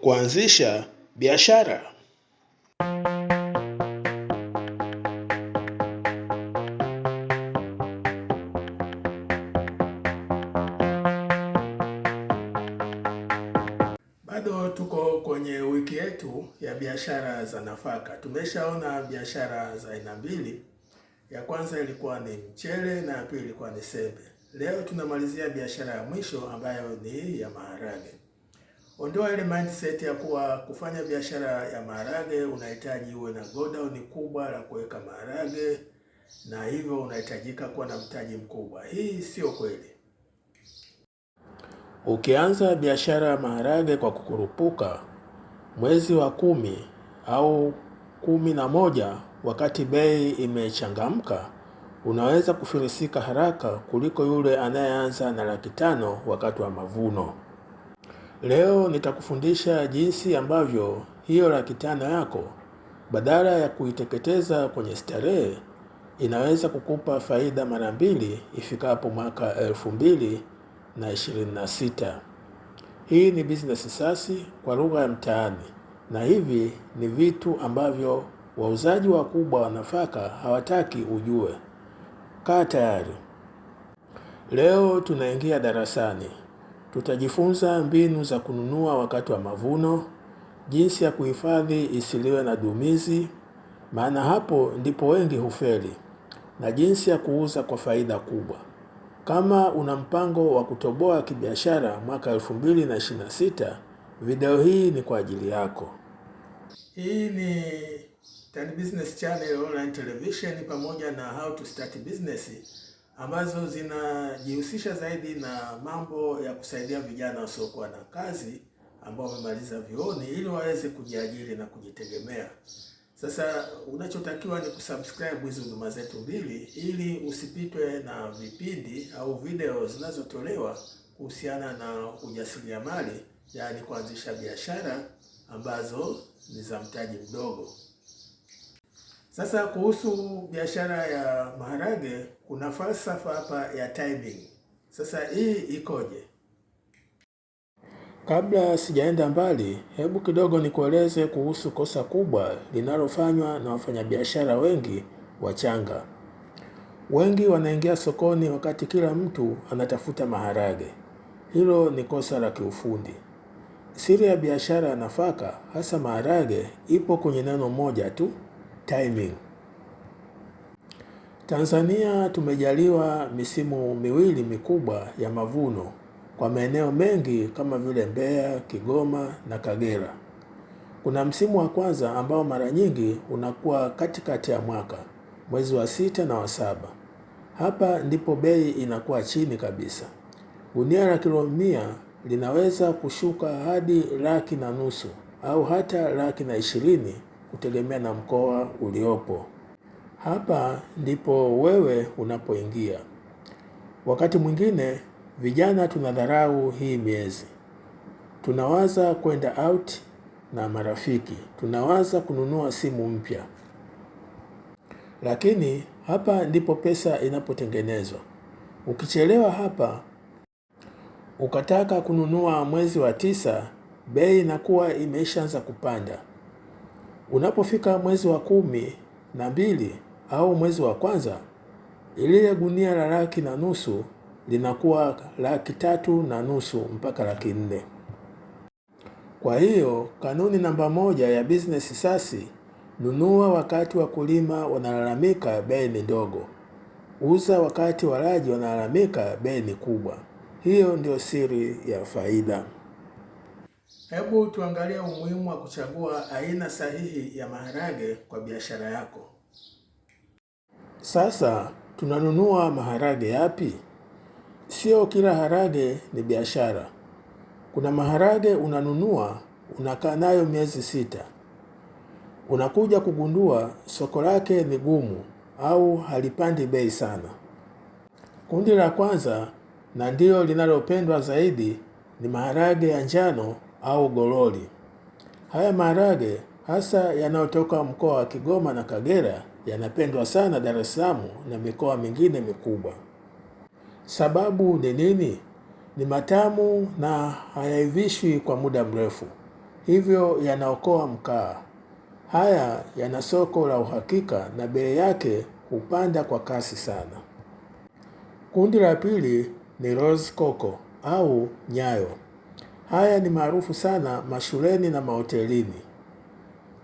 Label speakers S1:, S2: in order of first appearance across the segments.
S1: Kuanzisha biashara. Bado tuko kwenye wiki yetu ya biashara za nafaka. Tumeshaona biashara za aina mbili. Ya kwanza ilikuwa ni mchele na ya pili ilikuwa ni sembe. Leo tunamalizia biashara ya mwisho ambayo ni ya maharage. Ondoa ile mindset ya kuwa kufanya biashara ya maharage unahitaji uwe na godown kubwa la kuweka maharage na hivyo unahitajika kuwa na mtaji mkubwa. Hii sio kweli. Ukianza biashara ya maharage kwa kukurupuka, mwezi wa 10 au 11 wakati bei imechangamka, unaweza kufilisika haraka kuliko yule anayeanza na 500,000 wakati wa mavuno. Leo nitakufundisha jinsi ambavyo hiyo 500,000 yako badala ya kuiteketeza kwenye starehe inaweza kukupa faida mara 2 ifikapo mwaka 2026. Hii ni business sasi kwa lugha ya mtaani, na hivi ni vitu ambavyo wauzaji wakubwa wa nafaka hawataki ujue. Kaa tayari. Leo tunaingia darasani. Tutajifunza mbinu za kununua wakati wa mavuno, jinsi ya kuhifadhi isiliwe na dumizi, maana hapo ndipo wengi hufeli, na jinsi ya kuuza kwa faida kubwa. Kama una mpango wa kutoboa kibiashara mwaka 2026, video hii ni kwa ajili yako. Hii ni Tan Business Channel Online Television pamoja na How to Start Business ambazo zinajihusisha zaidi na mambo ya kusaidia vijana wasiokuwa na kazi ambao wamemaliza vyuoni ili waweze kujiajiri na kujitegemea. Sasa unachotakiwa ni kusubscribe hizo huduma zetu mbili ili usipitwe na vipindi au video zinazotolewa kuhusiana na ujasiriamali, yaani kuanzisha biashara ambazo ni za mtaji mdogo. Sasa kuhusu biashara ya maharage kuna falsafa hapa ya timing. Sasa hii ikoje? Kabla sijaenda mbali, hebu kidogo nikueleze kuhusu kosa kubwa linalofanywa na wafanyabiashara wengi wachanga. Wengi wanaingia sokoni wakati kila mtu anatafuta maharage. Hilo ni kosa la kiufundi. Siri ya biashara ya nafaka, hasa maharage, ipo kwenye neno moja tu, timing. Tanzania tumejaliwa misimu miwili mikubwa ya mavuno kwa maeneo mengi kama vile Mbeya, Kigoma na Kagera. Kuna msimu wa kwanza ambao mara nyingi unakuwa katikati ya mwaka, mwezi wa 6 na wa 7. Hapa ndipo bei inakuwa chini kabisa. Gunia la kilo 100 linaweza kushuka hadi 1,500,000 au hata 120,000 kutegemea na mkoa uliopo. Hapa ndipo wewe unapoingia. Wakati mwingine vijana tunadharau hii miezi. Tunawaza kwenda out na marafiki. Tunawaza kununua simu mpya. Lakini hapa ndipo pesa inapotengenezwa. Ukichelewa hapa ukataka kununua mwezi wa 9, bei inakuwa imeshaanza kupanda. Unapofika mwezi wa 12 au mwezi wa kwanza, ile gunia la 1,500,000 linakuwa 3,500,000 mpaka 4,00,000. Kwa hiyo kanuni namba 1 ya business sasi, nunua wakati wakulima wanalalamika bei ni ndogo. Uza wakati walaji wanalalamika bei ni kubwa. Hiyo ndio siri ya faida. Hebu tuangalie umuhimu wa kuchagua aina sahihi ya maharage kwa biashara yako. Sasa tunanunua maharage yapi? Sio kila harage ni biashara. Kuna maharage unanunua unakaa nayo miezi 6. Unakuja kugundua soko lake ni gumu au halipandi bei sana. Kundi la kwanza na ndio linalopendwa zaidi ni maharage ya njano au gololi. Haya maharage hasa yanayotoka mkoa wa Kigoma na Kagera yanapendwa sana Dar es Salaam na mikoa mingine mikubwa. Sababu ni nini? Ni matamu na hayaivishwi kwa muda mrefu. hivyo yanaokoa mkaa. Haya yana soko la uhakika na bei yake hupanda kwa kasi sana. Kundi la pili ni Rose Coco au Nyayo. Haya ni maarufu sana mashuleni na mahotelini.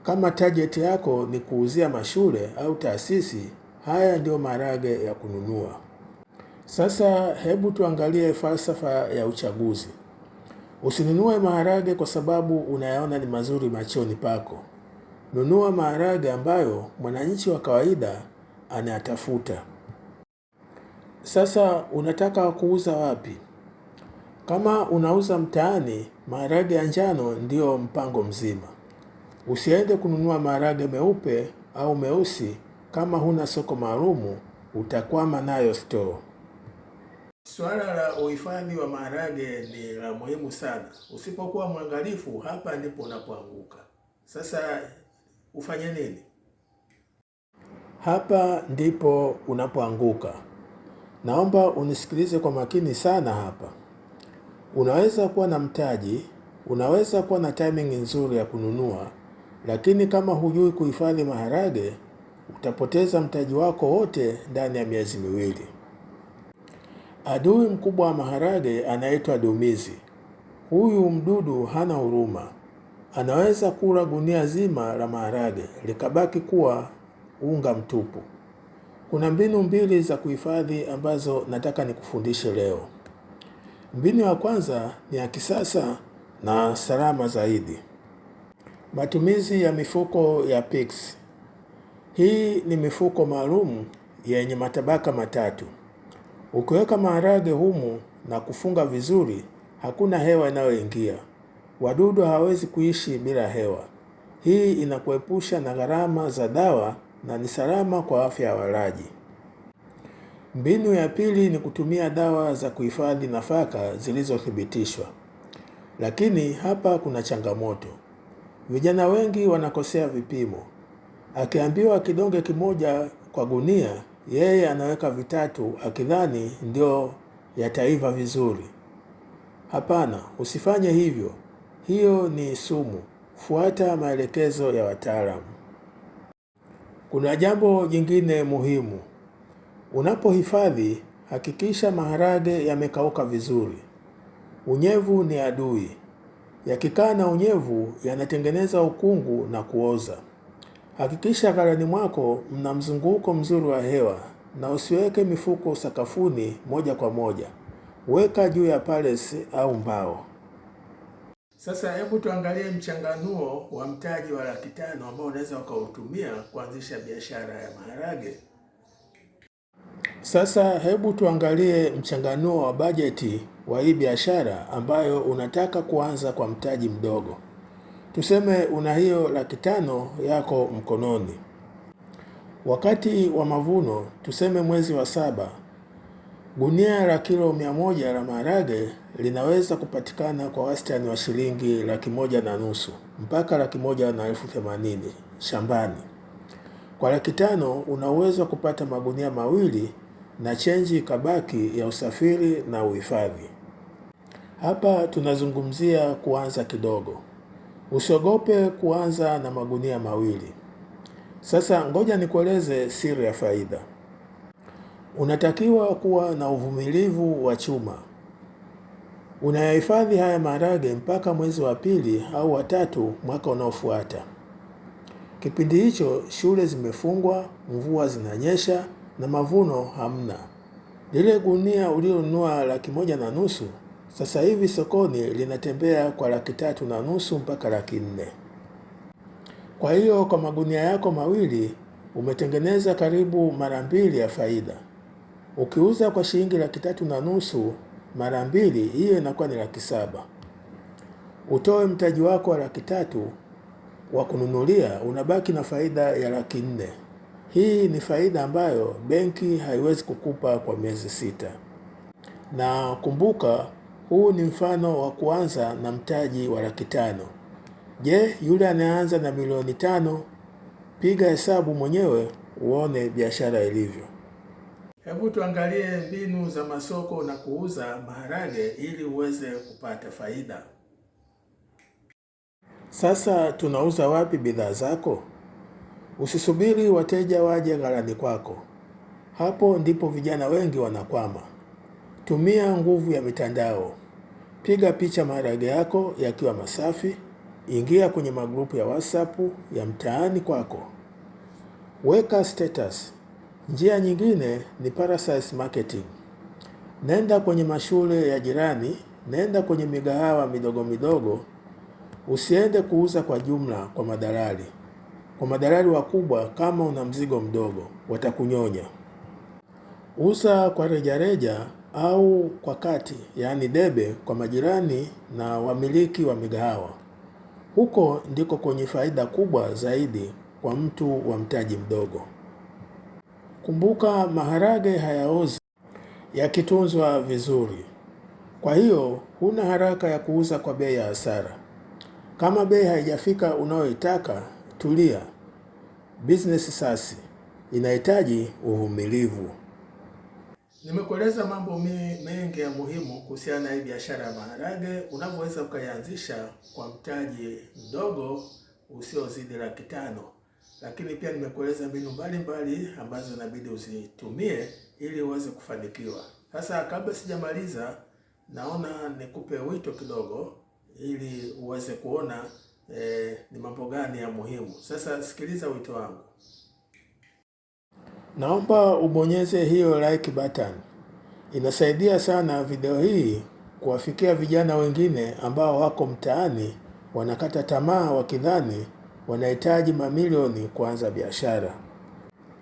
S1: Kama target yako ni kuuzia mashule au taasisi, haya ndio maharage ya kununua. Sasa hebu tuangalie falsafa ya uchaguzi. Usinunue maharage kwa sababu unayaona ni mazuri machoni pako. Nunua maharage ambayo mwananchi wa kawaida anayatafuta. Sasa unataka kuuza wapi? Kama unauza mtaani, maharage ya njano ndio mpango mzima. Usiende kununua maharage meupe au meusi kama huna soko maalumu, utakwama nayo store. Swala la uhifadhi wa maharage ni la muhimu sana. Usipokuwa mwangalifu, hapa ndipo unapoanguka. Sasa ufanye nini? Hapa ndipo unapoanguka. Naomba unisikilize kwa makini sana hapa. Unaweza kuwa na mtaji, unaweza kuwa na timing nzuri ya kununua, lakini kama hujui kuhifadhi maharage, utapoteza mtaji wako wote ndani ya miezi miwili. Adui mkubwa wa maharage anaitwa dumizi. Huyu mdudu hana huruma. Anaweza kula gunia zima la maharage likabaki kuwa unga mtupu. Kuna mbinu mbili za kuhifadhi ambazo nataka nikufundishe leo. Mbinu ya kwanza ni ya kisasa na salama zaidi. Matumizi ya mifuko ya PICS. Hii ni mifuko maalum yenye matabaka matatu. Ukiweka maharage humu na kufunga vizuri, hakuna hewa inayoingia. Wadudu hawawezi kuishi bila hewa. Hii inakuepusha na gharama za dawa na ni salama kwa afya ya walaji. Mbinu ya pili ni kutumia dawa za kuhifadhi nafaka zilizothibitishwa. Lakini hapa kuna changamoto. Vijana wengi wanakosea vipimo. Akiambiwa kidonge kimoja kwa gunia, yeye anaweka vitatu akidhani ndio yataiva vizuri. Hapana, usifanye hivyo. Hiyo ni sumu. Fuata maelekezo ya wataalamu. Kuna jambo jingine muhimu. Unapohifadhi, hakikisha maharage yamekauka vizuri. Unyevu ni adui. Yakikaa na unyevu yanatengeneza ukungu na kuoza. Hakikisha ghalani mwako mna mzunguko mzuri wa hewa na usiweke mifuko sakafuni moja kwa moja. Weka juu ya palesi au mbao. Sasa hebu tuangalie mchanganuo wa mtaji wa Laki5 ambao unaweza ukautumia kuanzisha biashara ya maharage. Sasa hebu tuangalie mchanganuo wa bajeti wa hii biashara ambayo unataka kuanza kwa mtaji mdogo. Tuseme una hiyo Laki5 yako mkononi. Wakati wa mavuno, tuseme mwezi wa 7, gunia la kilo 100 la maharage linaweza kupatikana kwa wastani wa shilingi Laki1.5 mpaka Laki1.80 shambani. Kwa Laki5 una uwezo wa kupata magunia 2 na chenji kabaki ya usafiri na uhifadhi. Hapa tunazungumzia kuanza kidogo. Usiogope kuanza na magunia 2. Sasa ngoja nikueleze siri ya faida. Unatakiwa kuwa na uvumilivu wa chuma. Unayahifadhi haya maharage mpaka mwezi wa 2 au wa 3 mwaka unaofuata. Kipindi hicho shule zimefungwa, mvua zinanyesha na mavuno hamna. Lile gunia ulilonunua Laki1.5 sasa hivi sokoni linatembea kwa Laki3.5 mpaka Laki4. Kwa hiyo kwa magunia yako 2 umetengeneza karibu mara 2 ya faida. Ukiuza kwa shilingi Laki3.5 mara 2, hiyo inakuwa ni Laki7. Utoe mtaji wako wa Laki3 wa kununulia, unabaki na faida ya Laki4. Hii ni faida ambayo benki haiwezi kukupa kwa miezi 6. Na kumbuka, huu ni mfano wa kuanza na mtaji wa Laki5. Je, yule anaanza na milioni 5? Piga hesabu mwenyewe uone biashara ilivyo. Hebu tuangalie mbinu za masoko na kuuza maharage ili uweze kupata faida. Sasa tunauza wapi bidhaa zako? Usisubiri wateja waje ghalani kwako. Hapo ndipo vijana wengi wanakwama. Tumia nguvu ya mitandao. Piga picha maharage yako yakiwa masafi. Ingia kwenye magrupu ya WhatsApp ya mtaani kwako. Weka status. Njia nyingine ni parasites marketing. Nenda kwenye mashule ya jirani, nenda kwenye migahawa midogo midogo. Usiende kuuza kwa jumla kwa madalali. Kwa madalali wakubwa, kama una mzigo mdogo, watakunyonya. Uza kwa rejareja au kwa kati, yaani debe, kwa majirani na wamiliki wa migahawa. Huko ndiko kwenye faida kubwa zaidi kwa mtu wa mtaji mdogo. Kumbuka, maharage hayaozi yakitunzwa vizuri. Kwa hiyo huna haraka ya kuuza kwa bei ya hasara. Kama bei haijafika unayoitaka, tulia. Business sasa inahitaji uvumilivu. Nimekueleza mambo mengi ya muhimu kuhusiana na hii biashara ya maharage, unavyoweza ukaianzisha kwa mtaji mdogo usiozidi Laki5. Lakini pia nimekueleza mbinu mbalimbali ambazo inabidi uzitumie ili uweze kufanikiwa. Sasa kabla sijamaliza, naona nikupe wito kidogo ili uweze kuona ni mambo gani ya muhimu. Sasa sikiliza wito wangu. Naomba ubonyeze hiyo like button. Inasaidia sana video hii kuwafikia vijana wengine ambao wako mtaani wanakata tamaa wakidhani wanahitaji mamilioni kuanza biashara.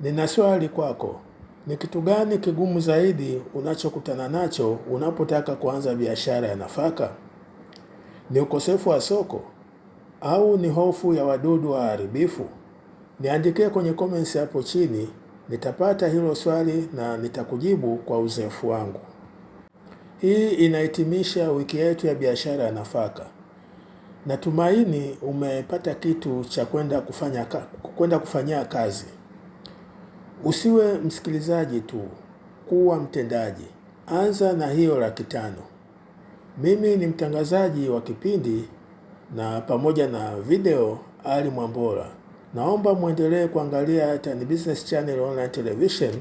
S1: Nina swali kwako. Ni kitu gani kigumu zaidi unachokutana nacho unapotaka kuanza biashara ya nafaka? Ni ukosefu wa soko au ni hofu ya wadudu waharibifu? Niandikie kwenye comments hapo chini, nitapata hilo swali na nitakujibu kwa uzoefu wangu. Hii inahitimisha wiki yetu ya biashara ya nafaka. Natumaini umepata kitu cha kwenda kufanyia kazi. Usiwe msikilizaji tu, kuwa mtendaji. Anza na hiyo Laki5. Mimi ni mtangazaji wa kipindi na pamoja na video Ali Mwambola. Naomba muendelee kuangalia Tan Business Channel Online Television.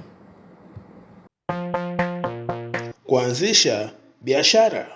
S1: Kuanzisha biashara.